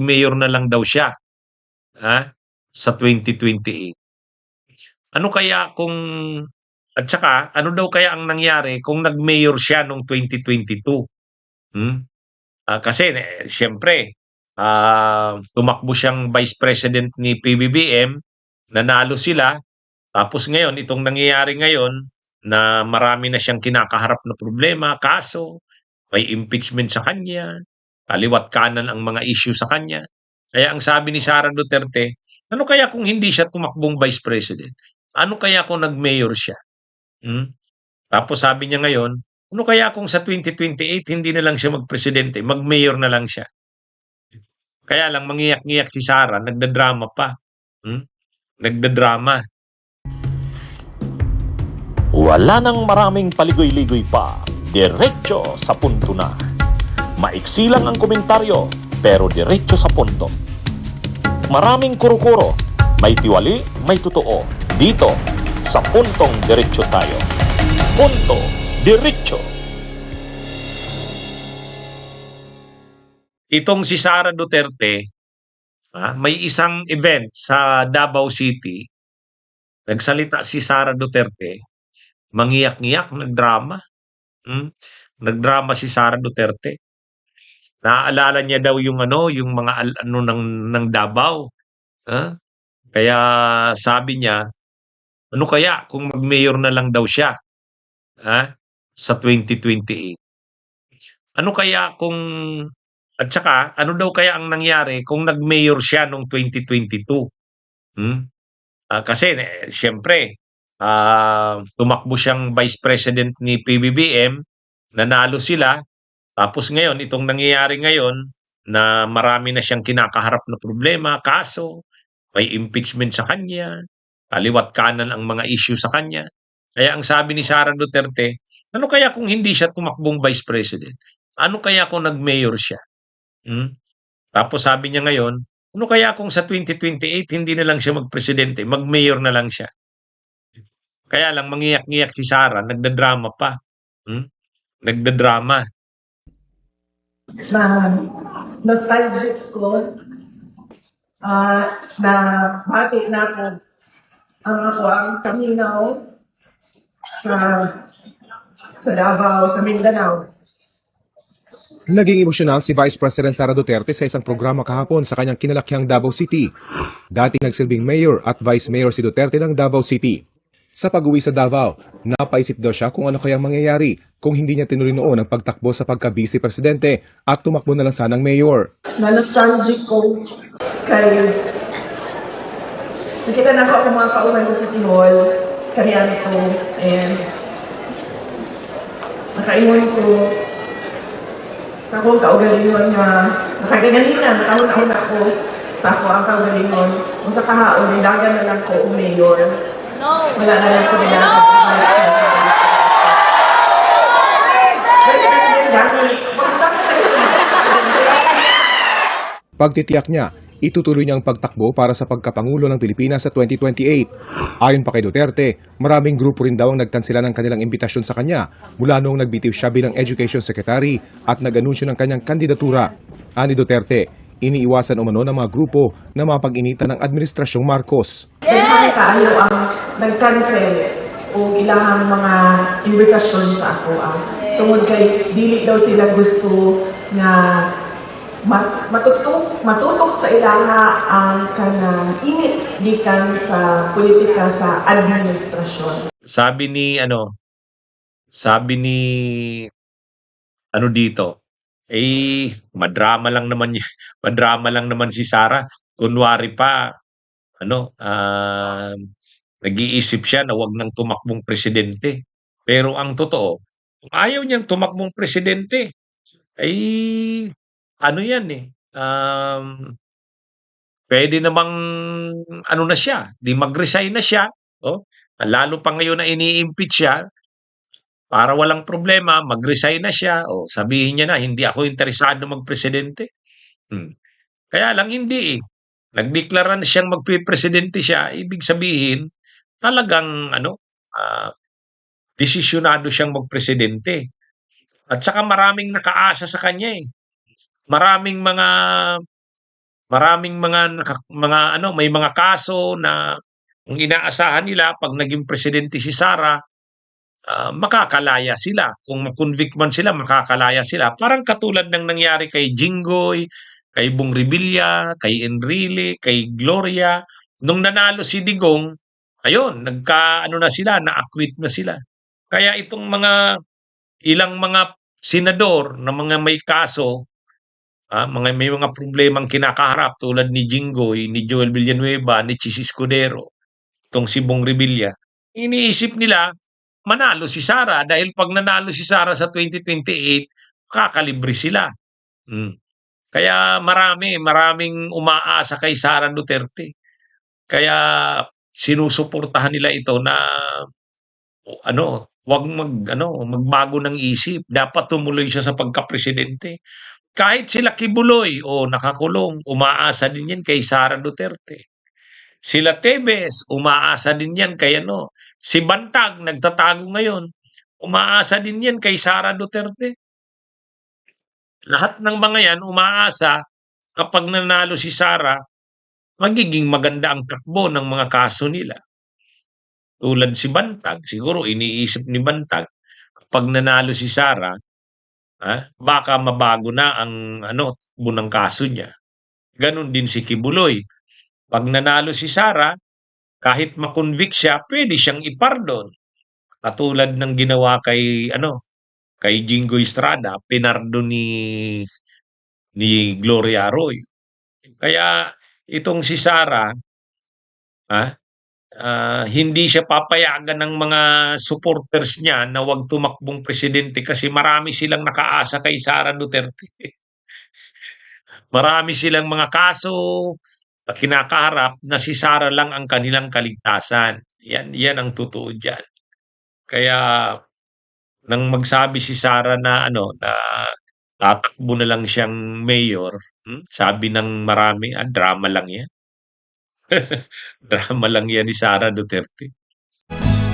mayor na lang daw siya, sa 2028. Ano kaya kung at saka ano daw kaya ang nangyari kung nag-mayor siya nung 2022? Hmm? Kasi siyempre, tumakbo siyang vice president ni PBBM, nanalo sila, tapos ngayon itong nangyayari ngayon na marami na siyang kinakaharap na problema, kaso, may impeachment sa kanya, kaliwa't kanan ang mga issue sa kanya. Kaya ang sabi ni Sara Duterte, ano kaya kung hindi siya tumakbong vice president? Ano kaya kung nag-mayor siya? Hmm? Tapos sabi niya ngayon, ano kaya kung sa 2028 hindi na lang siya magpresidente, mag-mayor na lang siya? Kaya lang mangiyak-ngiyak si Sara, nagdadrama pa. Hmm? Nagdadrama. Wala nang maraming paligoy-ligoy pa. Diretso sa punto na. Maiksi lang ang komentaryo, pero diretso sa punto. Maraming kuro-kuro, may tiwali, may totoo. Dito, sa Puntong Diretso tayo. Punto Diretso. Itong si Sara Duterte, may isang event sa Davao City, nagsalita si Sara Duterte, mangiyak-ngiyak, nagdrama. Hmm? Nagdrama si Sara Duterte. Naaalala niya daw yung yung mga ano ng Davao. Ah, Kaya sabi niya, ano kaya kung mag-mayor na lang daw siya, sa 2028? Ano kaya kung at saka ano daw kaya ang nangyari kung nag-mayor siya nung 2022? Hmm? Kasi siyempre, tumakbo siyang vice president ni PBBM, nanalo sila, tapos ngayon itong nangyayari ngayon na marami na siyang kinakaharap na problema, kaso, may impeachment sa kanya, kaliwa't kanan ang mga issue sa kanya. Kaya ang sabi ni Sara Duterte, ano kaya kung hindi siya tumakbong vice president? Ano kaya kung nag-mayor siya? Hmm? Tapos sabi niya ngayon, ano kaya kung sa 2028 hindi na lang siya magpresidente, mag-mayor na lang siya? Kaya lang mangiyak-ngiyak si Sara, nagdadrama pa. Hmm? Nagdadrama. Na nostalgic ko, na bati na ako ang kaminaw sa Davao, sa Mindanao. Naging emosyonal si Vice President Sara Duterte sa isang programa kahapon sa kanyang kinalakiang Davao City. Dating nagsilbing mayor at vice mayor si Duterte ng Davao City. Sa pag-uwi sa Davao, napaisip daw siya kung ano kayang mangyayari kung hindi niya tinuloy noon ang pagtakbo sa pagka-vice presidente at tumakbo na lang sanang mayor. Na nostalgic ko kay nakita na ako mga kauman sa City Hall, kaniyan ko, and nakaingon ko sa akong kaugalingon nga nakagalingan, nakahuna-una ako sa ako ang kaugalingon. Kung sa kahaon, nilagan na lang ko ang mayor. Wala na lang ko nilagan ang vice president. Vice president dami. Pagtitiyak niya, itutuloy niya ang pagtakbo para sa pagkapangulo ng Pilipinas sa 2028. Ayon pa kay Duterte, maraming grupo rin daw ang nagkansela ng kanilang imbitasyon sa kanya mula noong nagbitiw siya bilang Education Secretary at nag-anunsyo ng kanyang kandidatura. Ani Duterte, iniiwasan umano ng mga grupo na mapag-initan ng Administrasyong Marcos. Dahil kaayo ang nag-cancel o ilahang mga imbitasyon sa ako. Tungod kay dili daw sila gusto na matutok sa ilaha ang kanang init gikan sa politika sa administrasyon. Sabi ni dito, madrama lang naman madrama lang naman si Sara. Kunwari pa nag-iisip siya na wag nang tumakbong presidente. Pero ang totoo, kung ayaw niyang tumakbong presidente, ay yan pwede namang na siya, di mag-resign na siya, oh. Lalo pa ngayon na ini-impeach siya, para walang problema, mag-resign na siya, o sabihin niya na, hindi ako interesado magpresidente. Kaya lang hindi eh. Nagdeklara na siyang magpipresidente siya, ibig sabihin, talagang desisyonado siyang magpresidente. At saka maraming nakaasa sa kanya eh. Maraming mga Maraming may mga kaso na ang inaasahan nila 'pag naging presidente si Sara, makakalaya sila. Kung ma-convict man sila, makakalaya sila. Parang katulad ng nangyari kay Jinggoy, kay Bong Revilla, kay Enrile, kay Gloria. Nung nanalo si Digong, ayun, nagka-ano na sila, na-acquit na sila. Kaya itong ilang mga senador na mga may kaso, may mga problemang kinakaharap tulad ni Jinggoy, ni Joel Villanueva, ni Chis Escudero, itong si Bong Revilla, iniisip nila manalo si Sara dahil 'pag nanalo si Sara sa 2028, makakalibre sila. Hmm. Kaya maraming umaasa kay Sara Duterte. Kaya sinusuportahan nila ito na ano, 'wag magbago ng isip. Dapat tumuloy siya sa pagkapresidente. Kahit sila Kibuloy, nakakulong, umaasa din 'yan kay Sara Duterte. Sila Tevez, umaasa din 'yan kay si Bantag nagtatago ngayon, umaasa din 'yan kay Sara Duterte. Lahat ng mga 'yan umaasa kapag nanalo si Sara, magiging maganda ang takbo ng mga kaso nila. Tulad si Bantag, siguro iniisip ni Bantag, kapag nanalo si Sara, baka mabago na ang takbo ng kaso niya. Ganon din si Kibuloy. 'Pag nanalo si Sara, kahit ma-convict siya, pwede siyang ipardon. Katulad ng ginawa kay Jinggoy Estrada, pinardon ni Gloria Arroyo. Kaya itong si Sara, hindi siya papayagan ng mga supporters niya na wag tumakbong presidente kasi marami silang nakaasa kay Sara Duterte. Marami silang mga kaso at kinakaharap na si Sara lang ang kanilang kaligtasan. Yan ang totoo diyan. Kaya nang magsabi si Sara na na tatakbo na lang siyang mayor, sabi ng marami, drama lang 'yan. Drama lang 'yan ni Sara Duterte.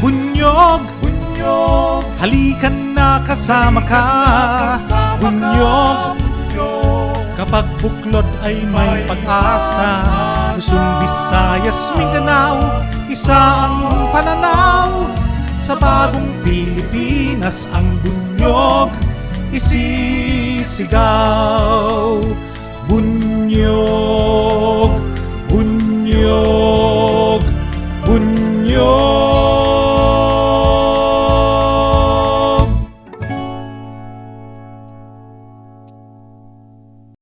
Bunyog, bunyog, halikan na kasama ka. Bunyog, kapag buklod ay may pag-asa. Luzon, Visayas, Mindanao, isa ang pananaw. Sa bagong Pilipinas ang bunyog isisigaw. Bunyog.